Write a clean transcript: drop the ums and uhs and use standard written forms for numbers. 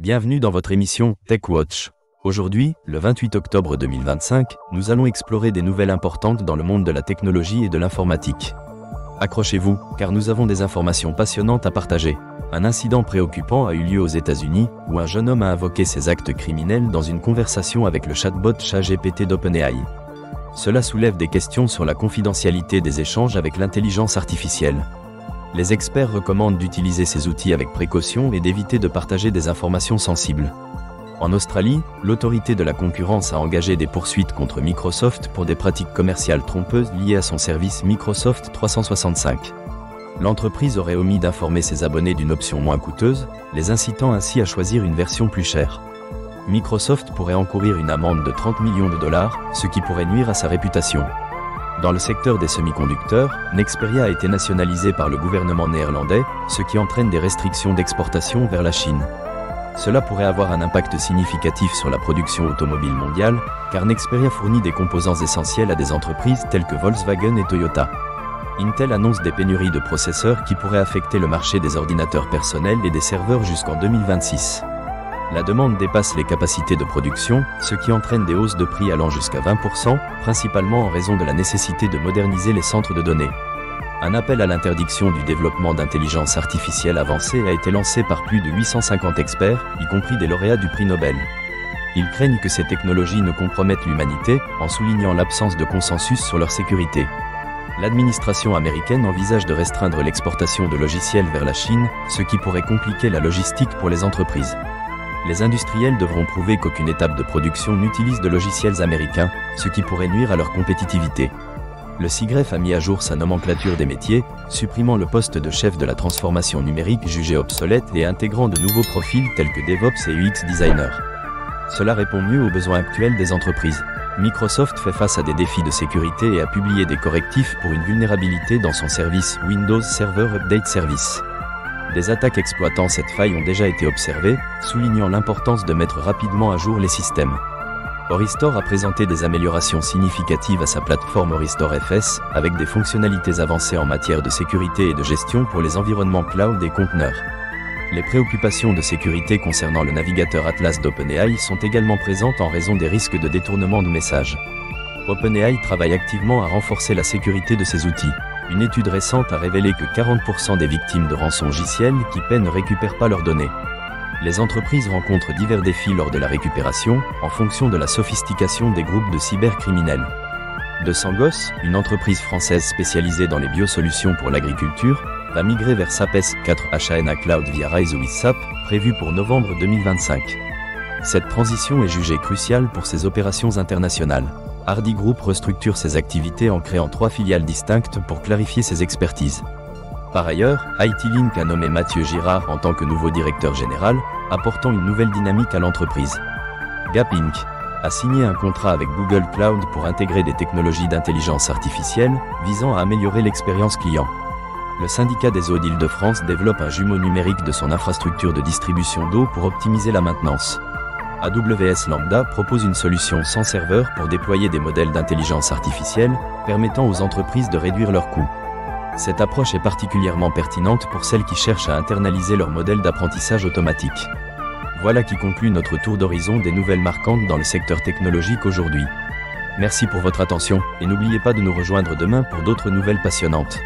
Bienvenue dans votre émission TechWatch. Aujourd'hui, le 28 octobre 2025, nous allons explorer des nouvelles importantes dans le monde de la technologie et de l'informatique. Accrochez-vous, car nous avons des informations passionnantes à partager. Un incident préoccupant a eu lieu aux États-Unis, où un jeune homme a invoqué ses actes criminels dans une conversation avec le chatbot ChatGPT d'OpenAI. Cela soulève des questions sur la confidentialité des échanges avec l'intelligence artificielle. Les experts recommandent d'utiliser ces outils avec précaution et d'éviter de partager des informations sensibles. En Australie, l'autorité de la concurrence a engagé des poursuites contre Microsoft pour des pratiques commerciales trompeuses liées à son service Microsoft 365. L'entreprise aurait omis d'informer ses abonnés d'une option moins coûteuse, les incitant ainsi à choisir une version plus chère. Microsoft pourrait encourir une amende de 30 millions de dollars, ce qui pourrait nuire à sa réputation. Dans le secteur des semi-conducteurs, Nexperia a été nationalisé par le gouvernement néerlandais, ce qui entraîne des restrictions d'exportation vers la Chine. Cela pourrait avoir un impact significatif sur la production automobile mondiale, car Nexperia fournit des composants essentiels à des entreprises telles que Volkswagen et Toyota. Intel annonce des pénuries de processeurs qui pourraient affecter le marché des ordinateurs personnels et des serveurs jusqu'en 2026. La demande dépasse les capacités de production, ce qui entraîne des hausses de prix allant jusqu'à 20%, principalement en raison de la nécessité de moderniser les centres de données. Un appel à l'interdiction du développement d'intelligence artificielle avancée a été lancé par plus de 850 experts, y compris des lauréats du prix Nobel. Ils craignent que ces technologies ne compromettent l'humanité, en soulignant l'absence de consensus sur leur sécurité. L'administration américaine envisage de restreindre l'exportation de logiciels vers la Chine, ce qui pourrait compliquer la logistique pour les entreprises. Les industriels devront prouver qu'aucune étape de production n'utilise de logiciels américains, ce qui pourrait nuire à leur compétitivité. Le SIGREF a mis à jour sa nomenclature des métiers, supprimant le poste de chef de la transformation numérique jugé obsolète et intégrant de nouveaux profils tels que DevOps et UX Designer. Cela répond mieux aux besoins actuels des entreprises. Microsoft fait face à des défis de sécurité et a publié des correctifs pour une vulnérabilité dans son service Windows Server Update Service. Des attaques exploitant cette faille ont déjà été observées, soulignant l'importance de mettre rapidement à jour les systèmes. Oristore a présenté des améliorations significatives à sa plateforme Oristore FS, avec des fonctionnalités avancées en matière de sécurité et de gestion pour les environnements cloud et conteneurs. Les préoccupations de sécurité concernant le navigateur Atlas d'OpenAI sont également présentes en raison des risques de détournement de messages. OpenAI travaille activement à renforcer la sécurité de ses outils. Une étude récente a révélé que 40% des victimes de rançongiciels qui paient ne récupèrent pas leurs données. Les entreprises rencontrent divers défis lors de la récupération, en fonction de la sophistication des groupes de cybercriminels. DeSangos, une entreprise française spécialisée dans les biosolutions pour l'agriculture, va migrer vers SAP S4 HANA Cloud via Rise with SAP, prévu pour novembre 2025. Cette transition est jugée cruciale pour ses opérations internationales. Hardy Group restructure ses activités en créant 3 filiales distinctes pour clarifier ses expertises. Par ailleurs, IT-Link a nommé Mathieu Girard en tant que nouveau directeur général, apportant une nouvelle dynamique à l'entreprise. Gap Inc. a signé un contrat avec Google Cloud pour intégrer des technologies d'intelligence artificielle, visant à améliorer l'expérience client. Le syndicat des eaux d'Île-de-France développe un jumeau numérique de son infrastructure de distribution d'eau pour optimiser la maintenance. AWS Lambda propose une solution sans serveur pour déployer des modèles d'intelligence artificielle, permettant aux entreprises de réduire leurs coûts. Cette approche est particulièrement pertinente pour celles qui cherchent à internaliser leur modèle d'apprentissage automatique. Voilà qui conclut notre tour d'horizon des nouvelles marquantes dans le secteur technologique aujourd'hui. Merci pour votre attention, et n'oubliez pas de nous rejoindre demain pour d'autres nouvelles passionnantes.